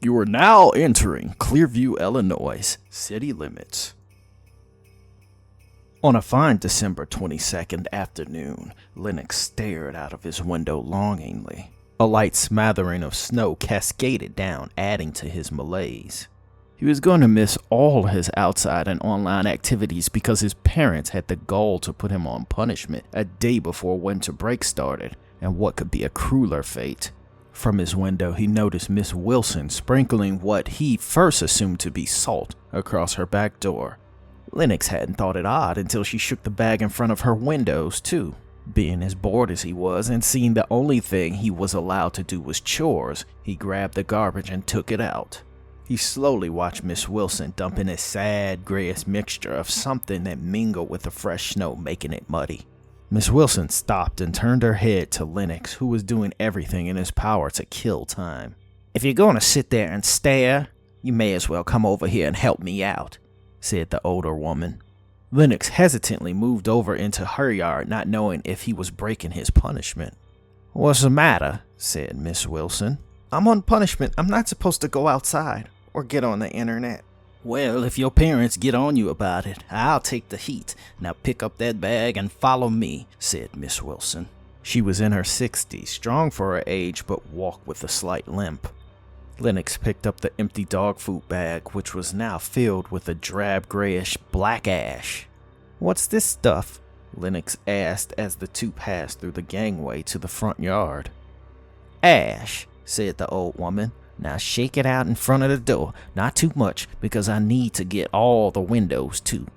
You are now entering Clearview, Illinois' city limits. On a fine December 22nd afternoon, Lennox stared out of his window longingly. A light smattering of snow cascaded down, adding to his malaise. He was going to miss all his outside and online activities because his parents had the gall to put him on punishment a day before winter break started, and what could be a crueler fate? From his window, he noticed Miss Wilson sprinkling what he first assumed to be salt across her back door. Lennox hadn't thought it odd until she shook the bag in front of her windows, too. Being as bored as he was and seeing the only thing he was allowed to do was chores, he grabbed the garbage and took it out. He slowly watched Miss Wilson dumping a sad, grayish mixture of something that mingled with the fresh snow, making it muddy. Miss Wilson stopped and turned her head to Lennox, who was doing everything in his power to kill time. "If you're going to sit there and stare, you may as well come over here and help me out," said the older woman. Lennox hesitantly moved over into her yard, not knowing if he was breaking his punishment. "What's the matter?" said Miss Wilson. "I'm on punishment. I'm not supposed to go outside or get on the internet." "Well, if your parents get on you about it, I'll take the heat. Now pick up that bag and follow me," said Miss Wilson. She was in her 60s, strong for her age, but walked with a slight limp. Lennox picked up the empty dog food bag, which was now filled with a drab grayish black ash. "What's this stuff?" Lennox asked as the two passed through the gangway to the front yard. "Ash," said the old woman. "Now shake it out in front of the door, not too much, because I need to get all the windows too."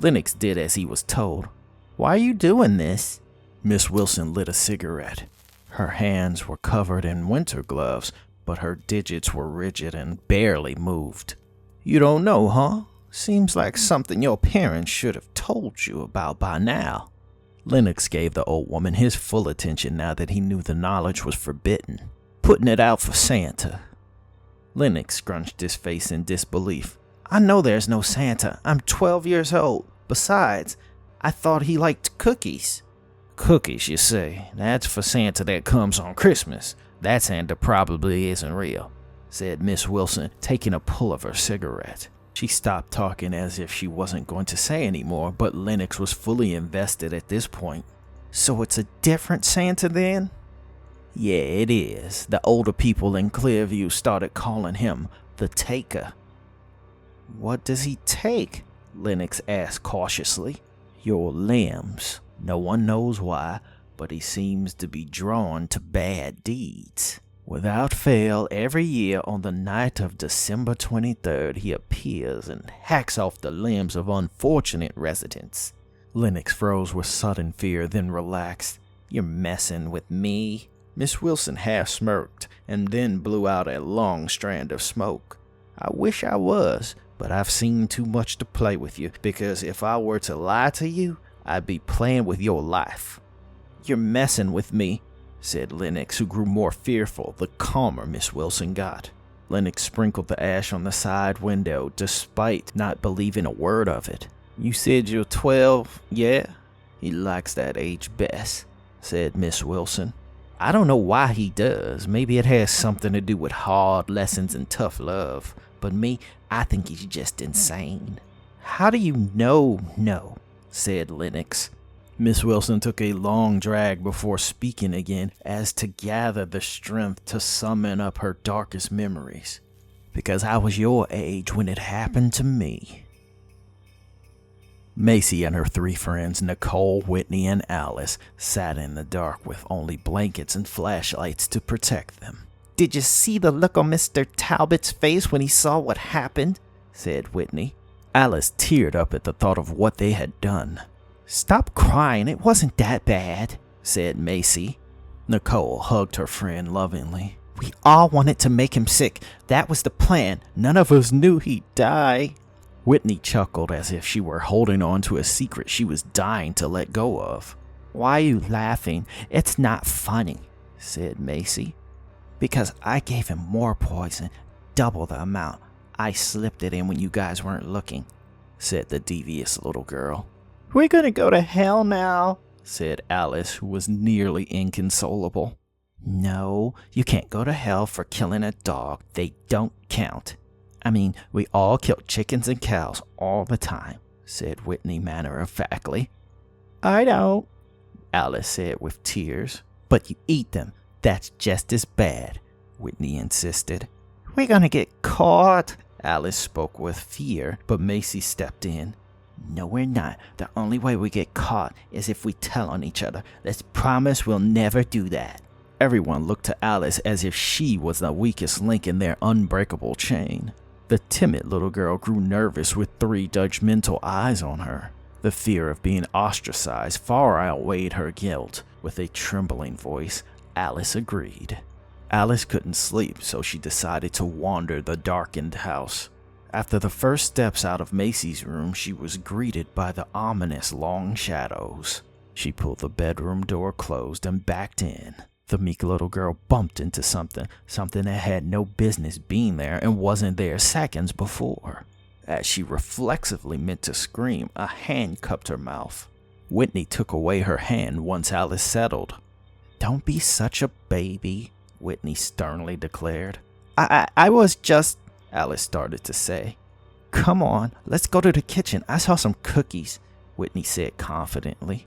Lennox did as he was told. "Why are you doing this?" Miss Wilson lit a cigarette. Her hands were covered in winter gloves, but her digits were rigid and barely moved. "You don't know, huh? Seems like something your parents should have told you about by now." Lennox gave the old woman his full attention now that he knew the knowledge was forbidden. "Putting it out for Santa." Lennox scrunched his face in disbelief. "I know there's no Santa. I'm 12 years old. Besides, I thought he liked cookies." "Cookies, you say? That's for Santa that comes on Christmas. That Santa probably isn't real," said Miss Wilson, taking a pull of her cigarette. She stopped talking as if she wasn't going to say any more, but Lennox was fully invested at this point. "So it's a different Santa then?" "Yeah, it is. The older people in Clearview started calling him the Taker." "What does he take?" Lennox asked cautiously. "Your limbs. No one knows why, but he seems to be drawn to bad deeds. Without fail, every year on the night of December 23rd, he appears and hacks off the limbs of unfortunate residents." Lennox froze with sudden fear, then relaxed. "You're messing with me?" Miss Wilson half smirked and then blew out a long strand of smoke. "I wish I was, but I've seen too much to play with you, because if I were to lie to you, I'd be playing with your life." "You're messing with me," said Lennox, who grew more fearful the calmer Miss Wilson got. Lennox sprinkled the ash on the side window, despite not believing a word of it. "You said you're 12, yeah? He likes that age best," said Miss Wilson. "I don't know why he does. Maybe it has something to do with hard lessons and tough love. But me, I think he's just insane." "How do you know?" said Lennox. Miss Wilson took a long drag before speaking again, as to gather the strength to summon up her darkest memories. "Because I was your age when it happened to me." Macy and her three friends, Nicole, Whitney, and Alice, sat in the dark with only blankets and flashlights to protect them. "Did you see the look on Mr. Talbot's face when he saw what happened?" said Whitney. Alice teared up at the thought of what they had done. "Stop crying, it wasn't that bad," said Macy. Nicole hugged her friend lovingly. "We all wanted to make him sick. That was the plan. None of us knew he'd die." Whitney chuckled as if she were holding on to a secret she was dying to let go of. "Why are you laughing? It's not funny," said Macy. "Because I gave him more poison, double the amount. I slipped it in when you guys weren't looking," said the devious little girl. "We're gonna go to hell now," said Alice, who was nearly inconsolable. No, you can't go to hell for killing a dog. They don't count. I mean, we all kill chickens and cows all the time, said Whitney matter-of-factly. I don't, Alice said with tears. But you eat them. That's just as bad, Whitney insisted. We're gonna get caught, Alice spoke with fear, but Macy stepped in. No, we're not. The only way we get caught is if we tell on each other. Let's promise we'll never do that. Everyone looked to Alice as if she was the weakest link in their unbreakable chain. The timid little girl grew nervous with 3 judgmental eyes on her. The fear of being ostracized far outweighed her guilt. With a trembling voice, Alice agreed. Alice couldn't sleep, so she decided to wander the darkened house. After the first steps out of Macy's room, she was greeted by the ominous long shadows. She pulled the bedroom door closed and backed in. The meek little girl bumped into something that had no business being there and wasn't there seconds before. As she reflexively meant to scream, a hand cupped her mouth. Whitney took away her hand once Alice settled. Don't be such a baby, Whitney sternly declared. I was just, Alice started to say. Come on, let's go to the kitchen. I saw some cookies, Whitney said confidently.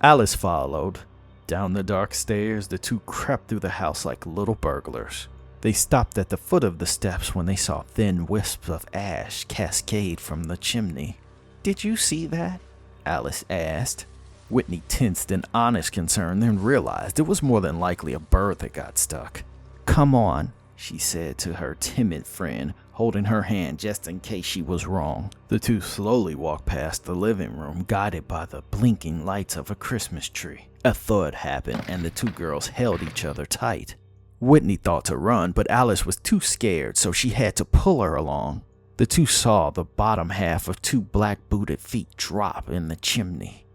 Alice followed. Down the dark stairs, the two crept through the house like little burglars. They stopped at the foot of the steps when they saw thin wisps of ash cascade from the chimney. Did you see that? Alice asked. Whitney tensed in honest concern, then realized it was more than likely a bird that got stuck. Come on, she said to her timid friend, holding her hand just in case she was wrong. The two slowly walked past the living room, guided by the blinking lights of a Christmas tree. A thud happened, and the two girls held each other tight. Whitney thought to run, but Alice was too scared, so she had to pull her along. The two saw the bottom half of 2 black-booted feet drop in the chimney.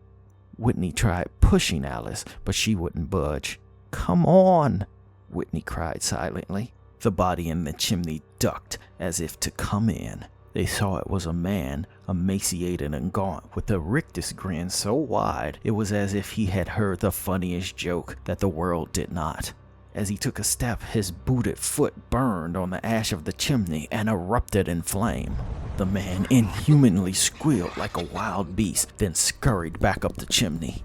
Whitney tried pushing Alice, but she wouldn't budge. Come on, Whitney cried silently. The body in the chimney ducked as if to come in. They saw it was a man, emaciated and gaunt, with a rictus grin so wide it was as if he had heard the funniest joke that the world did not. As he took a step, his booted foot burned on the ash of the chimney and erupted in flame. The man inhumanly squealed like a wild beast, then scurried back up the chimney.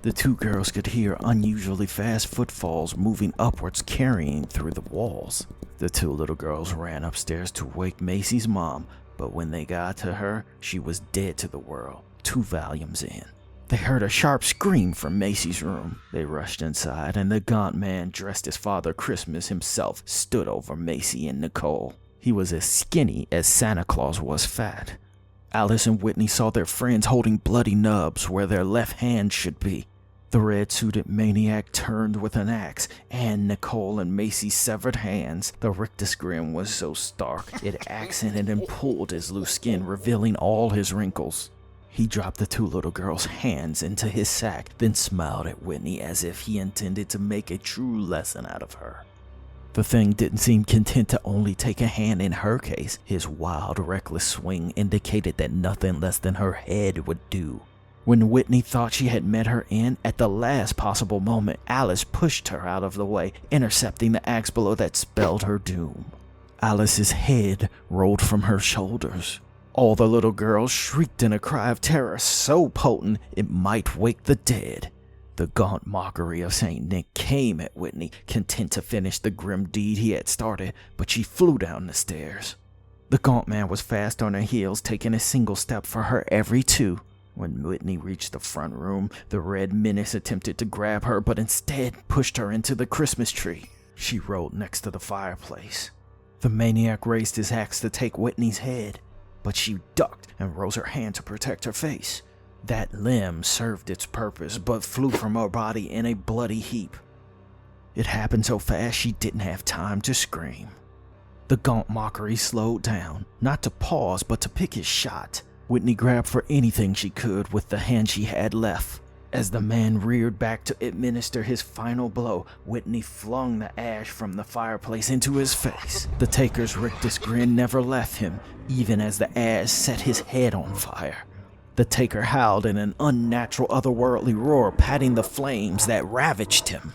The two girls could hear unusually fast footfalls moving upwards, carrying through the walls. The 2 little girls ran upstairs to wake Macy's mom, but when they got to her, she was dead to the world, 2 volumes in. They heard a sharp scream from Macy's room. They rushed inside, and the gaunt man dressed as Father Christmas himself stood over Macy and Nicole. He was as skinny as Santa Claus was fat. Alice and Whitney saw their friends holding bloody nubs where their left hands should be. The red-suited maniac turned with an axe, and Nicole and Macy's severed hands. The rictus grin was so stark, it accented and pulled his loose skin, revealing all his wrinkles. He dropped the 2 little girls' hands into his sack, then smiled at Whitney as if he intended to make a true lesson out of her. The thing didn't seem content to only take a hand in her case. His wild, reckless swing indicated that nothing less than her head would do. When Whitney thought she had met her end, at the last possible moment, Alice pushed her out of the way, intercepting the axe blow that spelled her doom. Alice's head rolled from her shoulders. All the little girls shrieked in a cry of terror so potent it might wake the dead. The gaunt mockery of St. Nick came at Whitney, content to finish the grim deed he had started, but she flew down the stairs. The gaunt man was fast on her heels, taking a single step for her every 2. When Whitney reached the front room, the red menace attempted to grab her, but instead pushed her into the Christmas tree. She rolled next to the fireplace. The maniac raised his axe to take Whitney's head, but she ducked and rose her hand to protect her face. That limb served its purpose, but flew from her body in a bloody heap. It happened so fast she didn't have time to scream. The gaunt mockery slowed down, not to pause, but to pick his shot. Whitney grabbed for anything she could with the hand she had left. As the man reared back to administer his final blow, Whitney flung the ash from the fireplace into his face. The taker's rictus grin never left him, even as the ash set his head on fire. The taker howled in an unnatural, otherworldly roar, patting the flames that ravaged him.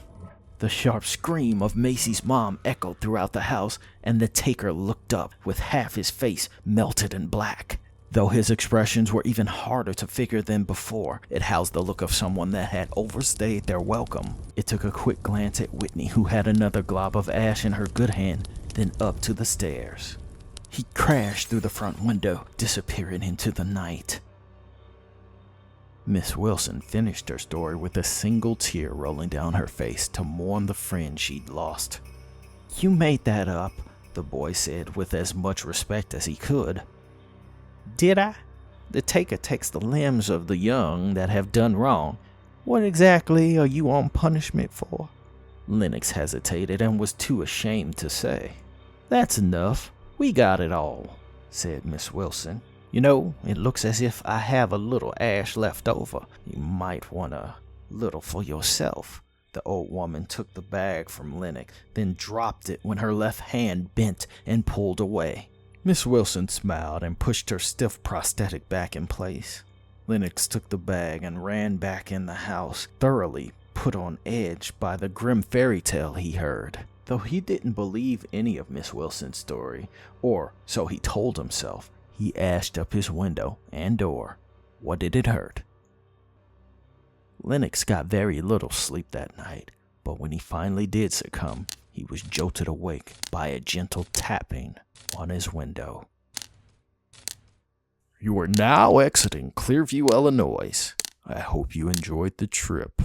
The sharp scream of Macy's mom echoed throughout the house, and the taker looked up with half his face melted in black. Though his expressions were even harder to figure than before, it housed the look of someone that had overstayed their welcome. It took a quick glance at Whitney, who had another glob of ash in her good hand, then up to the stairs. He crashed through the front window, disappearing into the night. Miss Wilson finished her story with a single tear rolling down her face to mourn the friend she'd lost. "You made that up," the boy said with as much respect as he could. "Did I? The taker takes the limbs of the young that have done wrong. What exactly are you on punishment for?" Lennox hesitated and was too ashamed to say. "That's enough. We got it all," said Miss Wilson. "You know, it looks as if I have a little ash left over. You might want a little for yourself." The old woman took the bag from Lennox, then dropped it when her left hand bent and pulled away. Miss Wilson smiled and pushed her stiff prosthetic back in place. Lennox took the bag and ran back in the house, thoroughly put on edge by the grim fairy tale he heard. Though he didn't believe any of Miss Wilson's story, or so he told himself, he ashed up his window and door. What did it hurt? Lennox got very little sleep that night, but when he finally did succumb, he was jolted awake by a gentle tapping on his window. You are now exiting Clearview, Illinois. I hope you enjoyed the trip.